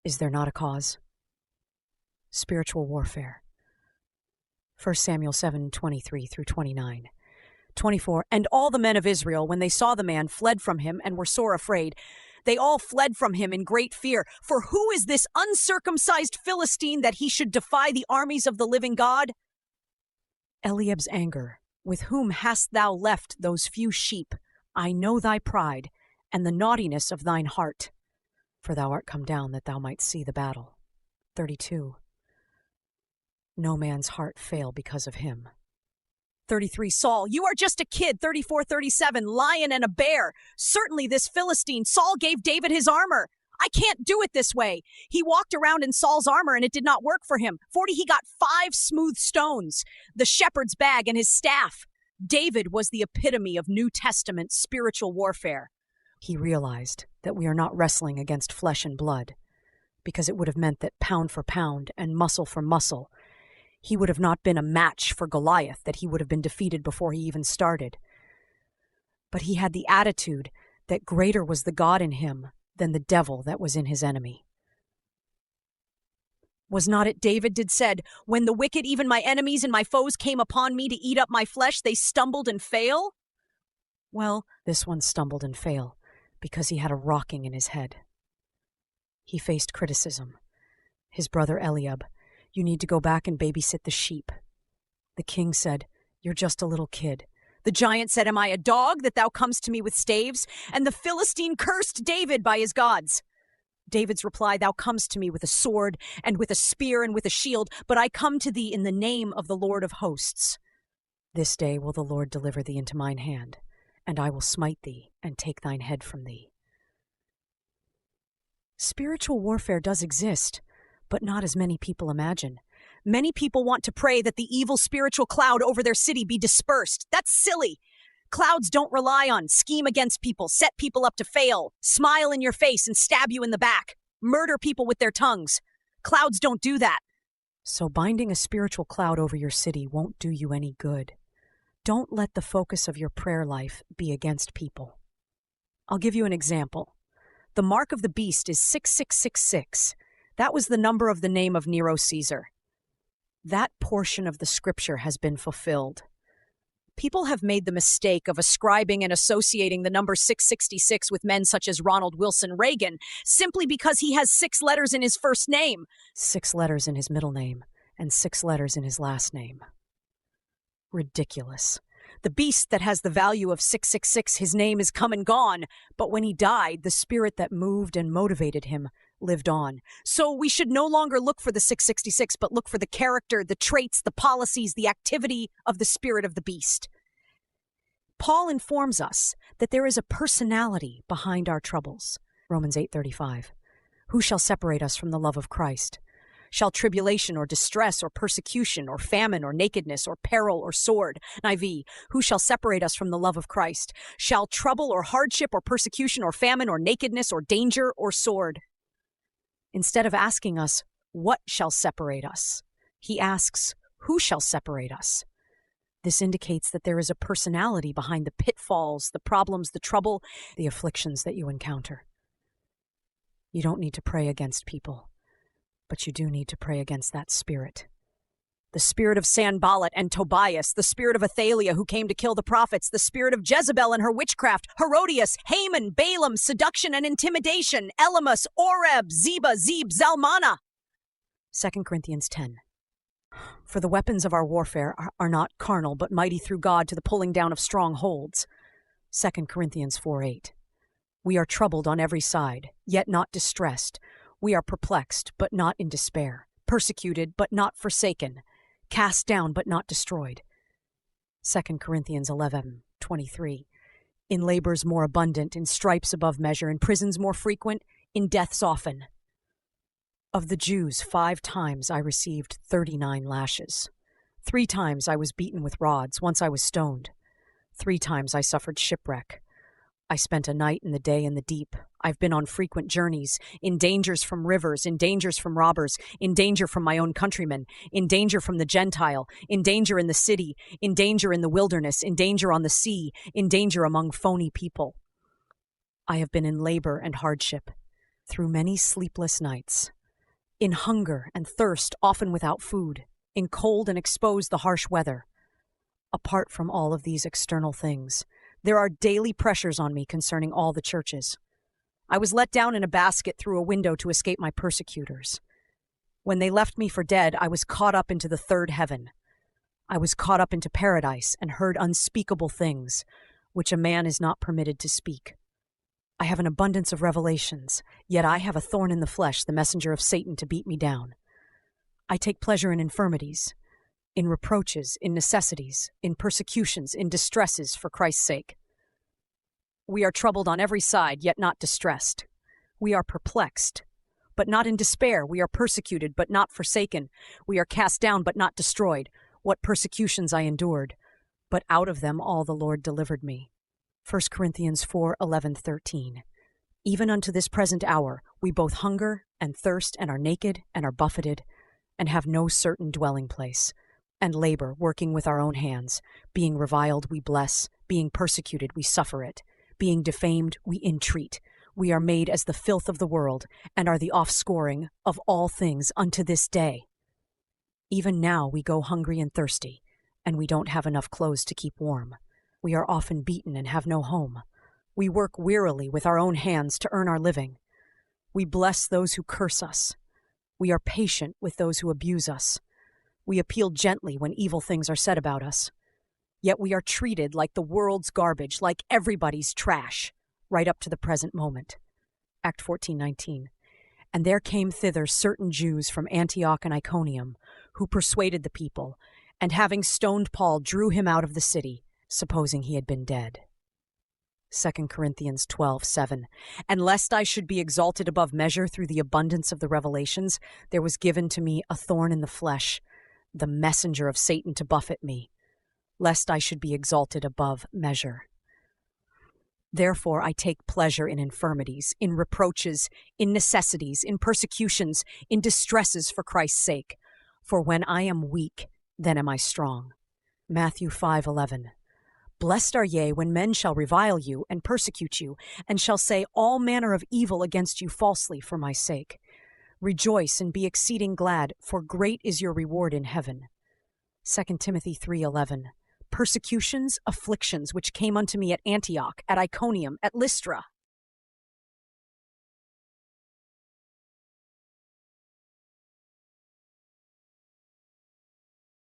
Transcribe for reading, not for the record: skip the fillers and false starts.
Is there not a cause? Spiritual warfare. 1 Samuel 7:23 through 29. 24. And all the men of Israel, when they saw the man, fled from him and were sore afraid. They all fled from him in great fear. For who is this uncircumcised Philistine that he should defy the armies of the living God? Eliab's anger. With whom hast thou left those few sheep? I know thy pride and the naughtiness of thine heart. For thou art come down that thou might see the battle. 32. No man's heart fail because of him. 33. Saul, you are just a kid. 34, 37. Lion and a bear. Certainly this Philistine. Saul gave David his armor. I can't do it this way. He walked around in Saul's armor and it did not work for him. 40. He got 5 smooth stones, the shepherd's bag and his staff. David was the epitome of New Testament spiritual warfare. He realized that we are not wrestling against flesh and blood, because it would have meant that pound for pound and muscle for muscle, he would have not been a match for Goliath, that he would have been defeated before he even started. But he had the attitude that greater was the God in him than the devil that was in his enemy. Was not it David did said, when the wicked, even my enemies and my foes, came upon me to eat up my flesh, they stumbled and fail? Well, this one stumbled and failed because he had a rocking in his head. He faced criticism. His brother Eliab, you need to go back and babysit the sheep. The king said, you're just a little kid. The giant said, am I a dog that thou comest to me with staves? And the Philistine cursed David by his gods. David's reply, thou comest to me with a sword and with a spear and with a shield, but I come to thee in the name of the Lord of hosts. This day will the Lord deliver thee into mine hand, and I will smite thee and take thine head from thee. Spiritual warfare does exist, but not as many people imagine. Many people want to pray that the evil spiritual cloud over their city be dispersed. That's silly. Clouds don't rely on scheme against people, set people up to fail, smile in your face and stab you in the back, murder people with their tongues. Clouds don't do that. So binding a spiritual cloud over your city won't do you any good. Don't let the focus of your prayer life be against people. I'll give you an example. The mark of the beast is 6666. That was the number of the name of Nero Caesar. That portion of the scripture has been fulfilled. People have made the mistake of ascribing and associating the number 666 with men such as Ronald Wilson Reagan simply because he has 6 letters in his first name, 6 letters in his middle name, and 6 letters in his last name. Ridiculous. The beast that has the value of 666, his name is come and gone, but when he died, the spirit that moved and motivated him lived on. So we should no longer look for the 666, but look for the character, the traits, the policies, the activity of the spirit of the beast. Paul informs us that there is a personality behind our troubles. Romans 8:35. Who shall separate us from the love of Christ? Shall tribulation or distress or persecution or famine or nakedness or peril or sword? NIV, who shall separate us from the love of Christ? Shall trouble or hardship or persecution or famine or nakedness or danger or sword? Instead of asking us, what shall separate us? He asks, who shall separate us? This indicates that there is a personality behind the pitfalls, the problems, the trouble, the afflictions that you encounter. You don't need to pray against people, but you do need to pray against that spirit. The spirit of Sanballat and Tobias, the spirit of Athaliah who came to kill the prophets, the spirit of Jezebel and her witchcraft, Herodias, Haman, Balaam, seduction and intimidation, Elymas, Oreb, Zeba, Zeb, Zalmanna. 2 Corinthians 10. For the weapons of our warfare are not carnal, but mighty through God to the pulling down of strongholds. 2 Corinthians 4:8. We are troubled on every side, yet not distressed. We are perplexed, but not in despair. Persecuted, but not forsaken. Cast down, but not destroyed. 2 Corinthians 11:23. In labors more abundant, in stripes above measure, in prisons more frequent, in deaths often. Of the Jews, 5 times I received 39 lashes. 3 times I was beaten with rods. Once I was stoned. 3 times I suffered shipwreck. I spent a night and the day in the deep. I've been on frequent journeys, in dangers from rivers, in dangers from robbers, in danger from my own countrymen, in danger from the Gentile, in danger in the city, in danger in the wilderness, in danger on the sea, in danger among phony people. I have been in labor and hardship. through many sleepless nights, in hunger and thirst, often without food, in cold and exposed the harsh weather. Apart from all of these external things, there are daily pressures on me concerning all the churches. I was let down in a basket through a window to escape my persecutors. When they left me for dead, I was caught up into the third heaven. I was caught up into paradise and heard unspeakable things, which a man is not permitted to speak. I have an abundance of revelations, yet I have a thorn in the flesh, the messenger of Satan, to beat me down. I take pleasure in infirmities, in reproaches, in necessities, in persecutions, in distresses for Christ's sake. We are troubled on every side, yet not distressed. We are perplexed, but not in despair. We are persecuted, but not forsaken. We are cast down, but not destroyed. What persecutions I endured, but out of them all the Lord delivered me. 1 Corinthians 4:11-13. Even unto this present hour we both hunger and thirst and are naked and are buffeted and have no certain dwelling place, and labor, working with our own hands. Being reviled we bless, being persecuted we suffer it, being defamed we entreat. We are made as the filth of the world, and are the offscouring of all things unto this day. Even now we go hungry and thirsty, and we don't have enough clothes to keep warm. We are often beaten and have no home. We work wearily with our own hands to earn our living. We bless those who curse us. We are patient with those who abuse us. We appeal gently when evil things are said about us. Yet we are treated like the world's garbage, like everybody's trash, right up to the present moment. Act 14:19. And there came thither certain Jews from Antioch and Iconium, who persuaded the people, and having stoned Paul, drew him out of the city, supposing he had been dead. 2 Corinthians 12:7. And lest I should be exalted above measure through the abundance of the revelations, there was given to me a thorn in the flesh, the messenger of Satan to buffet me, lest I should be exalted above measure. Therefore I take pleasure in infirmities, in reproaches, in necessities, in persecutions, in distresses for Christ's sake. For when I am weak, then am I strong. Matthew 5:11. Blessed are ye when men shall revile you and persecute you, and shall say all manner of evil against you falsely for my sake. Rejoice and be exceeding glad, for great is your reward in heaven. 2 Timothy 3:11. Persecutions, afflictions, which came unto me at Antioch, at Iconium, at Lystra,